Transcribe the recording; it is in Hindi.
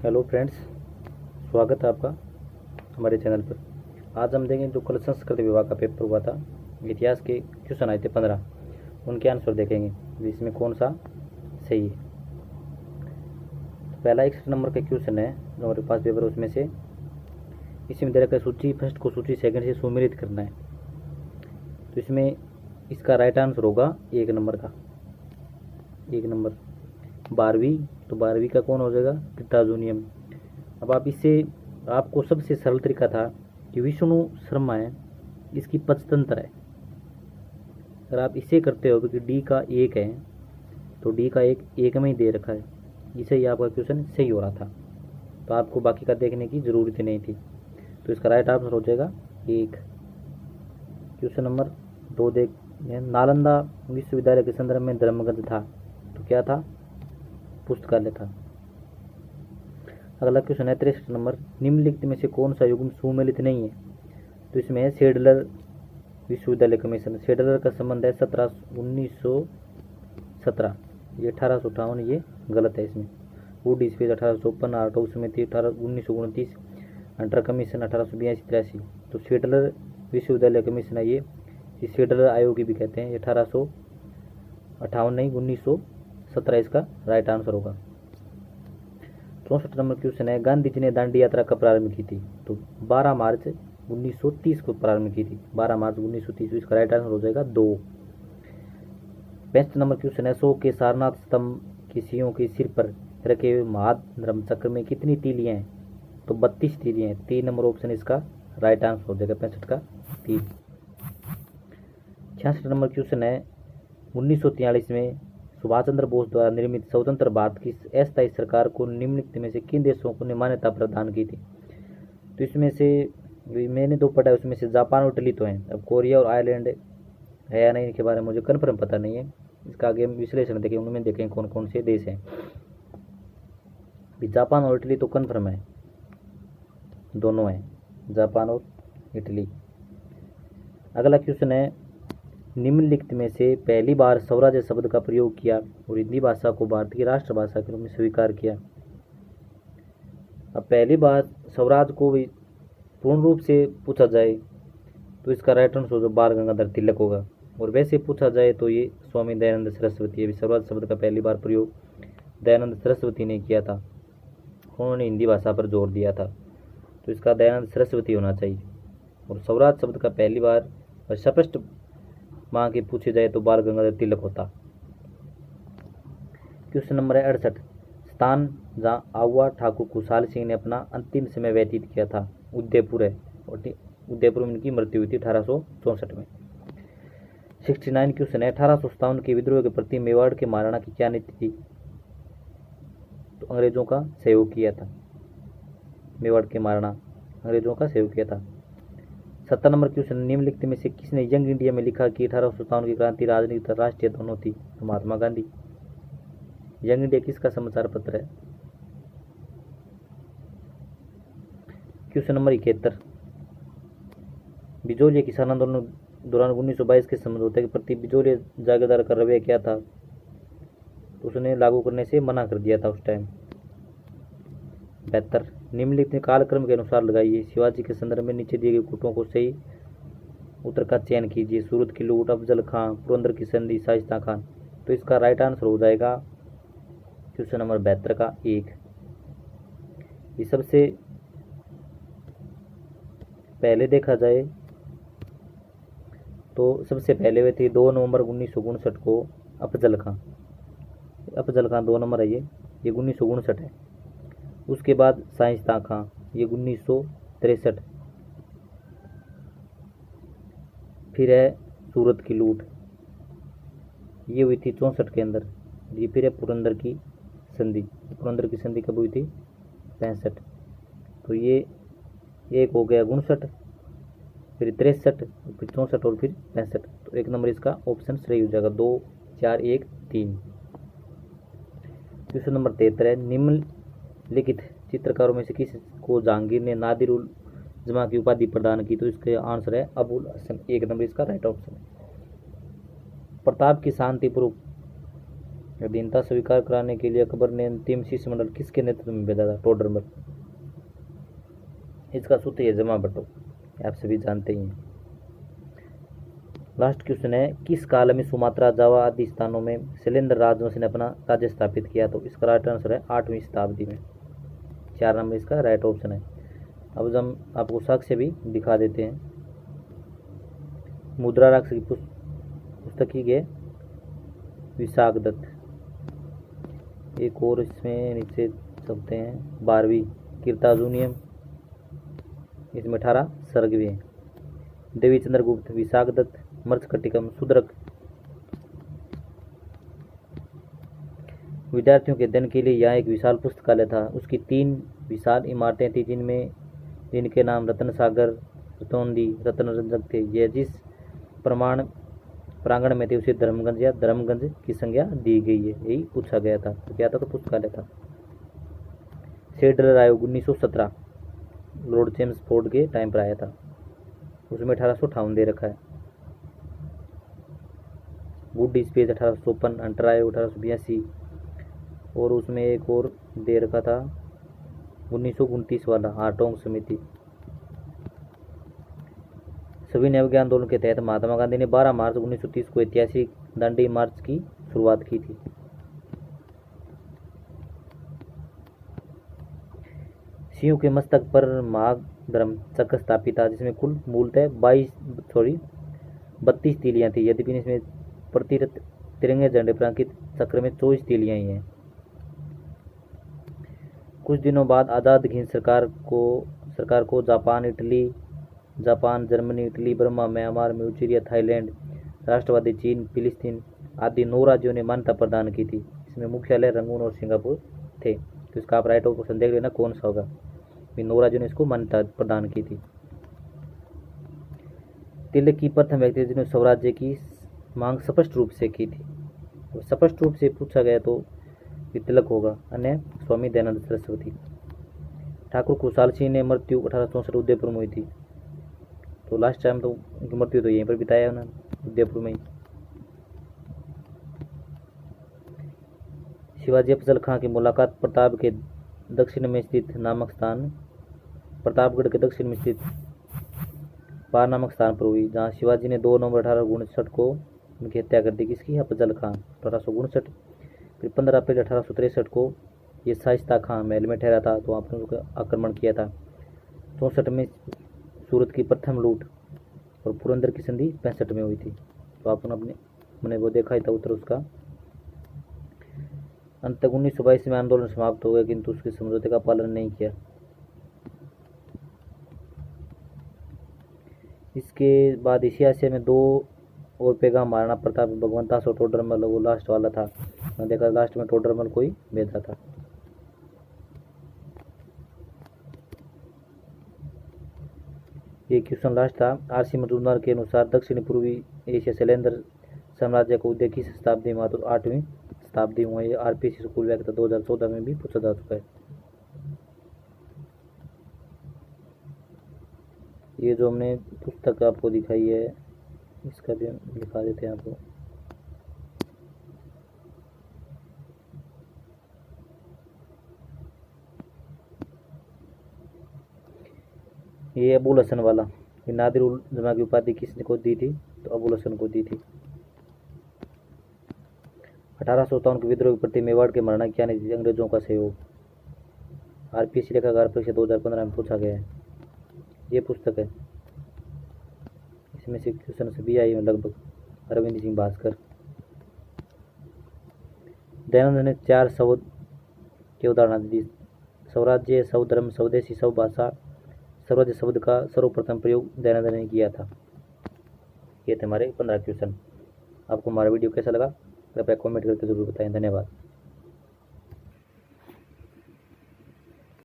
हेलो फ्रेंड्स, स्वागत है आपका हमारे चैनल पर। आज हम देखेंगे जो कल संस्कृत विभाग का पेपर हुआ था, इतिहास के क्वेश्चन आए थे 15, उनके आंसर देखेंगे इसमें कौन सा सही है। तो पहला 61 नंबर का क्वेश्चन है जो हमारे पास पेपर है, उसमें से इसमें दे रखा है सूची फर्स्ट को सूची सेकंड से सुमेलित करना है। तो इसमें इसका राइट आंसर होगा 1 नंबर का। 1 नंबर 12वीं, तो 12वीं का कौन हो जाएगा? कृताजोनियम। अब आप इससे आपको सबसे सरल तरीका था कि विष्णु शर्मा है, इसकी पंचतंत्र है। अगर आप इसे करते हो कि डी का 1 है तो डी का 1 में ही दे रखा है, इसे ही आपका क्वेश्चन सही हो रहा था, तो आपको बाकी का देखने की ज़रूरत नहीं थी। तो इसका राइट आंसर हो जाएगा 1। क्वेश्चन नंबर 2 देख, नालंदा विश्वविद्यालय के संदर्भ में धर्मग्रंथ था, तो क्या था? पुस्तकालय था। अगला क्वेश्चन है 63 नंबर, निम्नलिखित में से कौन सा युग्म सुमेलित नहीं है? तो इसमें है सेडलर विश्वविद्यालय कमीशन। सेडलर का संबंध है 1917, ये 1858, ये गलत है इसमें। वुड स्पेस 1854, आर्टो समिति 1929, अंडर कमीशन 1882-83। तो सेडलर विश्वविद्यालय कमीशन है ये सेडलर आयोग भी कहते हैं। 1858 नहीं, 1917 इसका राइट आंसर होगा। 64 नंबर क्वेश्चन है, गांधी जी ने दांडी यात्रा कब प्रारंभ की थी? तो 12 मार्च 1930 को प्रारंभ की थी, 12 मार्च 1930। इसका राइट आंसर हो जाएगा 2। 65 नंबर क्वेश्चन है, 100 के सारनाथ स्तंभ की सीढ़ियों के सिर पर रखे हुए महाधर्म चक्र में कितनी तीलियां हैं? तो 32 तीलियां हैं। 3 नंबर ऑप्शन इसका राइट आंसर हो जाएगा, 65 का 3। 66 नंबर क्वेश्चन है, 1943 में सुभाष चंद्र बोस द्वारा निर्मित स्वतंत्र भारत की अस्थायी सरकार को निम्नलिखित में से किन देशों को ने मान्यता प्रदान की थी? तो इसमें से मैंने 2 पढ़ा है, उसमें से जापान और इटली तो हैं। अब कोरिया और आयरलैंड है या नहीं, इनके बारे में मुझे कन्फर्म पता नहीं है। इसका आगे विश्लेषण देखें, उनमें देखें कौन कौन से देश हैं। जापान और इटली तो कन्फर्म है, दोनों हैं, जापान और इटली। अगला क्वेश्चन है, निम्नलिखित में से पहली बार स्वराज्य शब्द का प्रयोग किया और हिंदी भाषा को भारतीय राष्ट्रभाषा के रूप में स्वीकार किया। अब पहली बार स्वराज को भी पूर्ण रूप से पूछा जाए तो इसका राइट आंसर जो बाल गंगाधर तिलक होगा, और वैसे पूछा जाए तो ये स्वामी दयानंद सरस्वती है। स्वराज शब्द का पहली बार प्रयोग दयानंद सरस्वती ने किया था, उन्होंने हिंदी भाषा पर जोर दिया था, तो इसका दयानंद सरस्वती होना चाहिए। और स्वराज शब्द का पहली बार स्पष्ट माँ के पूछे जाए तो बाल गंगाधर तिलक होता। क्वेश्चन नंबर है 68, स्थान जहाँ आउआ ठाकुर खुशहाल सिंह ने अपना अंतिम समय व्यतीत किया था, उदयपुर है, और उदयपुर में इनकी मृत्यु हुई थी 1864 में। 69 क्वेश्चन है, 1857 के विद्रोह के प्रति मेवाड़ के महाराणा की क्या नीति थी? तो अंग्रेजों का सहयोग किया था। मेवाड़ के महाराणा अंग्रेजों का सहयोग किया था। 70 नंबर क्वेश्चन, निम्नलिखित में से किसने यंग इंडिया में लिखा कि 1857 की क्रांति राजनीतिक तथा राष्ट्रीय दोनों थी? तो महात्मा गांधी। यंग इंडिया किसका समाचार पत्र है? क्वेश्चन नंबर 71, बिजोलिया किसान आंदोलन दौरान 1922 के समझौते के प्रति बिजोलिया जागीरदार का रवैया क्या था? तो उसने लागू करने से मना कर दिया था उस टाइम। 72, निम्नलिखित कालक्रम के अनुसार लगाइए। शिवाजी के संदर्भ में नीचे दिए गए कूटों को सही उत्तर का चयन कीजिए। सूरत की लूट, अफजल खां, पुरंदर की संधि, शाइस्ता खान। तो इसका राइट आंसर हो जाएगा क्वेश्चन नंबर 72 का 1। ये सबसे पहले देखा जाए तो सबसे पहले वे थे 2 नवंबर 1959 को अफजल खां। 2 नंबर है, ये 1959 है। उसके बाद शाइस्ता खां, ये 1963। फिर है सूरत की लूट, ये हुई थी 64 के अंदर। ये फिर है पुरंदर की संधि। पुरंदर की संधि कब हुई थी? 65। तो ये एक हो गया 59, फिर 63, फिर 64 और फिर 65। तो 1 नंबर इसका ऑप्शन सही हो जाएगा, 2, 4, 1, 3। क्वेश्चन नंबर 73 है, निम्नलिखित चित्रकारों में से किस को जहांगीर ने नादिर उल जमा की उपाधि प्रदान की? तो इसका आंसर है अबुल हसन। 1 नंबर इसका राइट ऑप्शन है। प्रताप की शांतिपूर्वक अधीनता स्वीकार कराने के लिए अकबर ने अंतिम शिष्टमंडल किसके नेतृत्व में भेजा था? टोडरमल। इसका सूत्र है जमा बटो, आप सभी जानते ही हैं। लास्ट क्वेश्चन है, किस काल में सुमात्रा, जावा आदि स्थानों में शैलेंद्र राजवंश ने अपना राज्य स्थापित किया? तो इसका राइट आंसर है 8वीं शताब्दी में। 4 नंबर इसका राइट ऑप्शन है। अब हम आपको साक्ष्य भी दिखा देते हैं। मुद्रा राक्ष की पुस्तक की है विशाखदत्त। एक और इसमें नीचे चलते हैं, 12वीं कीर्ताजुनियम, इसमें 18 सर्ग भी हैं। देवी चंद्रगुप्त, विशाखदत्त, मर्चकटिकम, सुदरक। विद्यार्थियों के अध्ययन के लिए यहाँ एक विशाल पुस्तकालय था। उसकी 3 विशाल इमारतें थी, जिनके नाम रत्न सागर, रतौंदी, रत्नरंजक थे। यह जिस प्रांगण में थे उसे धर्मगंज या धर्मगंज की संज्ञा दी गई है, यही पूछा गया था। तो क्या था? तो पुस्तकालय था। शेड्यूलर आयोग 1917 लॉर्ड चेम्सफोर्ड के टाइम पर आया था, उसमें 1858 दे रखा है। वुड स्पेस 1854, अंटर आयोग 1882, और उसमें एक और दे रखा था 1929 वाला हार्टोंग समिति। सविनय अवज्ञा आंदोलन के तहत महात्मा गांधी ने 12 मार्च 1930 को ऐतिहासिक दांडी मार्च की शुरुआत की थी। सिंह के मस्तक पर महाधर्म चक्र स्थापित था, जिसमें कुल मूलतः 32 तीलियां थी। यद्यपि इसमें प्रति तिरंगे झंडे पर अंकित चक्र में 24 तीलियां ही हैं। कुछ दिनों बाद आजाद हिंद सरकार को Japan, Germany, Italy, Burma, Myanmar, Manchuria, Thailand, राष्ट्रवादी चीन, फिलिस्तीन आदि 9 राज्यों ने मान्यता प्रदान की थी। इसमें मुख्यालय रंगून और सिंगापुर थे। तो इसका आप राइट ऑप्शन देख लेना कौन सा होगा। 9 राज्यों ने इसको मान्यता प्रदान की थी। तिलक की प्रथम व्यक्ति जिन्होंने स्वराज्य की मांग स्पष्ट रूप से की थी। तो स्पष्ट रूप से पूछा गया तो तिलक होगा, अन्य स्वामी दयानंद सरस्वती। ठाकुर खुशहाल सिंह ने मृत्यु 1864 उदयपुर में हुई थी। तो लास्ट टाइम तो उनकी मृत्यु तो यहीं पर बिताया उन्होंने, उदयपुर में ही। शिवाजी अफजल खां की मुलाकात प्रतापगढ़ के दक्षिण में स्थित पार नामक स्थान पर हुई, जहां शिवाजी ने 2 नवंबर 1859 को उनकी हत्या कर दी। किसकी? अफजल खां, 1859। फिर 15 अप्रैल 1863 को ये शाइस्ता खां महल में ठहरा था, तो वहाँ पर उनका आक्रमण किया था। 64 में सूरत की प्रथम लूट और पुरंदर की संधि 65 में हुई थी। तो आपने वो देखा ही था उत्तर उसका। अंत तक 1922 में आंदोलन समाप्त हो गया, किंतु उसके समझौते का पालन नहीं किया। इसके बाद इसी आशय में 2 और पैगाम महाराणा प्रताप, भगवंतास और टोडरमल, वो लास्ट वाला था। मैंने देखा लास्ट में टोडरमल को ही भेजा था। ये क्वेश्चन लास्ट था। आरसी मजूमदार के अनुसार दक्षिण पूर्वी एशिया शैलेंद्र साम्राज्य को उदय की शताब्दी में, तो 8वीं शताब्दी में। ये आरपीसी स्कूल व्याख्या 2014 में भी पूछा जा चुका है। ये जो हमने पुस्तक आपको दिखाई है, इसका भी दिखा देते हैं आपको। ये अबुल हसन वाला, ये नादिर उल जमा की उपाधि किसने को दी थी? तो अबुल हसन को दी थी। 1857 के विद्रोह के प्रति मेवाड़ के महाराणा क्या ने अंग्रेजों का सहयोग। आरपीएससी लेखाकार परीक्षा 2015 में पूछा गया है। ये पुस्तक है, इसमें से क्वेश्चन सभी आई हैं लगभग। अरविंद सिंह भास्कर। दयानंद ने 4 शब्द के उदाहरण दी। स्वराज्य, स्वधर्म, स्वदेशी, स्वभाषा। स्वराज्य शब्द का सर्वप्रथम प्रयोग दयानंद ने किया था। ये थे हमारे 15 क्वेश्चन। आपको हमारा वीडियो कैसा लगा कृपया कमेंट करके जरूर बताएं। धन्यवाद।